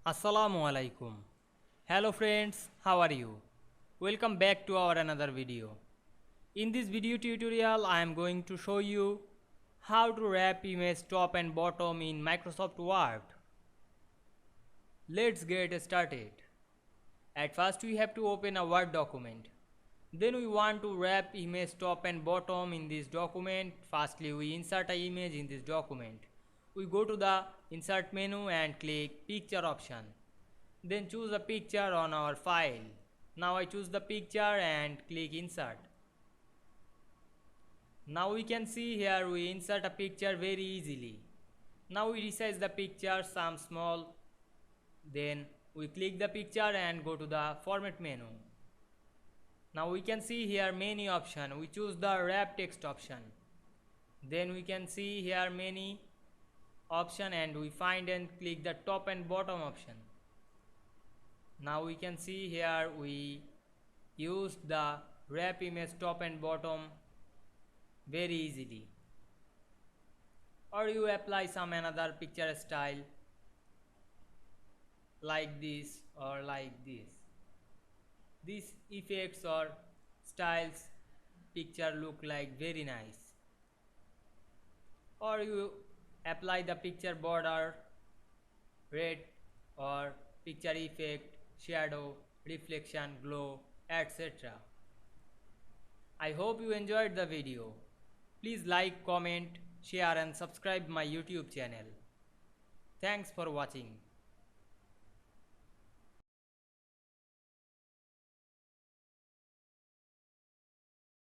Assalamu Walaikum. Hello friends, how are you? Welcome back to our another video. In this video tutorial I am going to show you how to wrap image top and bottom in Microsoft Word. Let's get started. At first we have to open a Word document. Then we want to wrap image top and bottom in this document. Firstly we insert an image in this document. We go to the insert menu and click picture option. Then choose a picture on our file. Now I choose the picture and click insert. Now we can see here we insert a picture very easily. Now we resize the picture some small. Then we click the picture and go to the format menu. Now we can see here many options. We choose the wrap text option. Then we can see here many option and we find and click the top and bottom option. Now we can see here we use the wrap image top and bottom very easily. Or you apply some another picture style like this or like this. These effects or styles picture look like very nice. Or you apply the picture border, red or picture effect, shadow, reflection, glow, etc. I hope you enjoyed the video. Please like, comment, share and subscribe my YouTube channel. Thanks for watching.